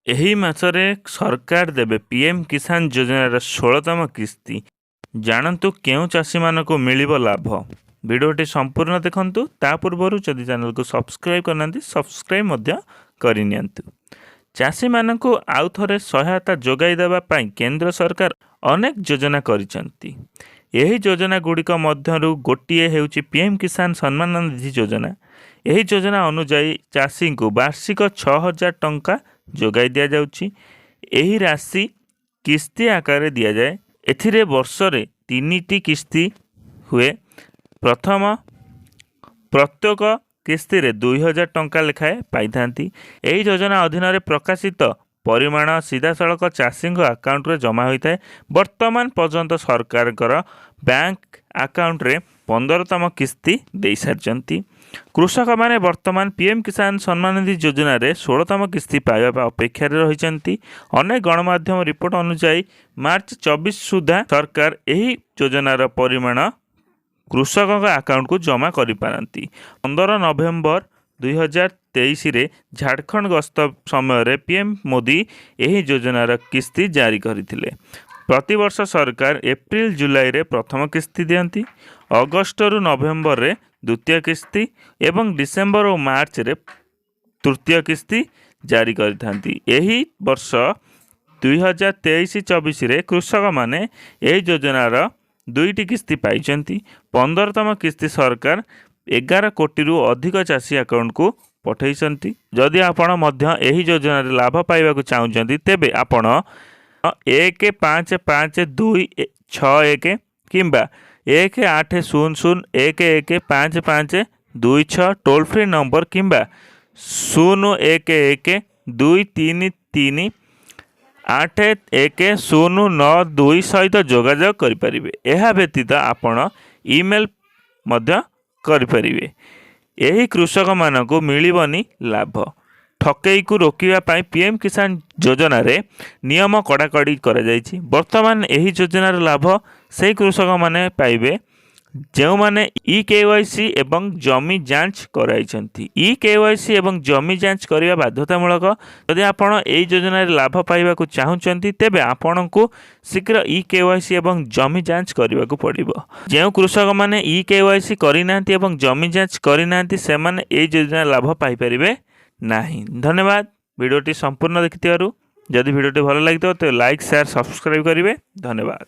ଏହି ମାସରେ ସରକାର ଦେବେ ପିଏମ୍ କିଷାନ ଯୋଜନାର 16ତମ କିସ୍ତି। ଜାଣନ୍ତୁ କେଉଁ ଚାଷୀମାନଙ୍କୁ ମିଳିବ ଲାଭ। ଭିଡ଼ିଓଟି ସମ୍ପୂର୍ଣ୍ଣ ଦେଖନ୍ତୁ। ତା ପୂର୍ବରୁ ଯଦି ଚ୍ୟାନେଲକୁ ସବସ୍କ୍ରାଇବ୍ କରିନାହାନ୍ତି ସବସ୍କ୍ରାଇବ୍ ମଧ୍ୟ କରିନିଅନ୍ତୁ। ଚାଷୀମାନଙ୍କୁ ଆଉ ଥରେ ସହାୟତା ଯୋଗାଇ ଦେବା ପାଇଁ କେନ୍ଦ୍ର ସରକାର ଅନେକ ଯୋଜନା କରିଛନ୍ତି। ଏହି ଯୋଜନା ଗୁଡ଼ିକ ମଧ୍ୟରୁ ଗୋଟିଏ ହେଉଛି ପିଏମ୍ କିଷାନ ସମ୍ମାନ ନିଧି ଯୋଜନା। ଏହି ଯୋଜନା ଅନୁଯାୟୀ ଚାଷୀଙ୍କୁ ବାର୍ଷିକ 6,000 ଟଙ୍କା ଯୋଗାଇ ଦିଆଯାଉଛି। ଏହି ରାଶି କିସ୍ତି ଆକାରରେ ଦିଆଯାଏ। ଏଥିରେ ବର୍ଷରେ 3ଟି କିସ୍ତି ହୁଏ। ପ୍ରତ୍ୟେକ କିସ୍ତିରେ 2,000 ଟଙ୍କା ଲେଖାଏଁ ପାଇଥାନ୍ତି। ଏହି ଯୋଜନା ଅଧୀନରେ ପ୍ରକାଶିତ ପରିମାଣ ସିଧାସଳଖ ଚାଷୀଙ୍କ ଆକାଉଣ୍ଟରେ ଜମା ହୋଇଥାଏ। ବର୍ତ୍ତମାନ ପର୍ଯ୍ୟନ୍ତ ସରକାରଙ୍କର ବ୍ୟାଙ୍କ ଆକାଉଣ୍ଟରେ 15ତମ କିସ୍ତି ଦେଇସାରିଛନ୍ତି। କୃଷକମାନେ ବର୍ତ୍ତମାନ ପିଏମ୍ କିଷାନ ସମ୍ମାନ ନିଧି ଯୋଜନାରେ 16ତମ କିସ୍ତି ପାଇବା ଅପେକ୍ଷାରେ ରହିଛନ୍ତି। ଅନେକ ଗଣମାଧ୍ୟମ ରିପୋର୍ଟ ଅନୁଯାୟୀ ମାର୍ଚ୍ଚ 24 ସୁଦ୍ଧା ସରକାର ଏହି ଯୋଜନାର ପରିମାଣ କୃଷକଙ୍କ ଆକାଉଣ୍ଟକୁ ଜମା କରିପାରନ୍ତି। 15 ନଭେମ୍ବର 2023ରେ ଝାଡ଼ଖଣ୍ଡ ଗସ୍ତ ସମୟରେ ପିଏମ୍ ମୋଦି ଏହି ଯୋଜନାର କିସ୍ତି ଜାରି କରିଥିଲେ। ପ୍ରତିବର୍ଷ ସରକାର ଏପ୍ରିଲ ଜୁଲାଇରେ ପ୍ରଥମ କିସ୍ତି ଦିଅନ୍ତି, ଅଗଷ୍ଟରୁ ନଭେମ୍ବରରେ ଦ୍ୱିତୀୟ କିସ୍ତି ଏବଂ ଡିସେମ୍ବର ଓ ମାର୍ଚ୍ଚରେ ତୃତୀୟ କିସ୍ତି ଜାରି କରିଥାନ୍ତି। ଏହି ବର୍ଷ 2023-24ରେ କୃଷକମାନେ ଏହି ଯୋଜନାର 2ଟି କିସ୍ତି ପାଇଛନ୍ତି। 15ତମ କିସ୍ତି ସରକାର 11 କୋଟିରୁ ଅଧିକ ଚାଷୀ ଆକାଉଣ୍ଟକୁ ପଠାଇଛନ୍ତି। ଯଦି ଆପଣ ମଧ୍ୟ ଏହି ଯୋଜନାରେ ଲାଭ ପାଇବାକୁ ଚାହୁଁଛନ୍ତି ତେବେ ଆପଣ 15526 କିମ୍ବା 18001155526 ଟୋଲ୍ ଫ୍ରି ନମ୍ବର କିମ୍ବା 01123381092 ସହିତ ଯୋଗାଯୋଗ କରିପାରିବେ। ଏହା ବ୍ୟତୀତ ଆପଣ ଇମେଲ୍ ମଧ୍ୟ କରିପାରିବେ। ଏହି କୃଷକମାନଙ୍କୁ ମିଳିବନି ଲାଭ। ଠକେଇକୁ ରୋକିବା ପାଇଁ ପିଏମ୍ କିଷାନ ଯୋଜନାରେ ନିୟମ କଡ଼ାକଡ଼ି କରାଯାଇଛି। ବର୍ତ୍ତମାନ ଏହି ଯୋଜନାର ଲାଭ ସେହି କୃଷକମାନେ ପାଇବେ ଯେଉଁମାନେ EKYC ଏବଂ ଜମି ଯାଞ୍ଚ କରାଇଛନ୍ତି। EKYC ଏବଂ ଜମି ଯାଞ୍ଚ କରିବା ବାଧ୍ୟତାମୂଳକ। ଯଦି ଆପଣ ଏହି ଯୋଜନାରେ ଲାଭ ପାଇବାକୁ ଚାହୁଁଛନ୍ତି ତେବେ ଆପଣଙ୍କୁ ଶୀଘ୍ର EKYC ଏବଂ ଜମି ଯାଞ୍ଚ କରିବାକୁ ପଡ଼ିବ। ଯେଉଁ କୃଷକମାନେ EKYC କରିନାହାନ୍ତି ଏବଂ ଜମି ଯାଞ୍ଚ କରିନାହାନ୍ତି ସେମାନେ ଏହି ଯୋଜନାର ଲାଭ ପାଇପାରିବେ ନାହିଁ। ଧନ୍ୟବାଦ ଭିଡ଼ିଓଟି ସମ୍ପୂର୍ଣ୍ଣ ଦେଖିଥିବାରୁ। ଯଦି ଭିଡ଼ିଓଟି ଭଲ ଲାଗିଥିବ ତେବେ ଲାଇକ୍, ସେୟାର, ସବସ୍କ୍ରାଇବ୍ କରିବେ। ଧନ୍ୟବାଦ।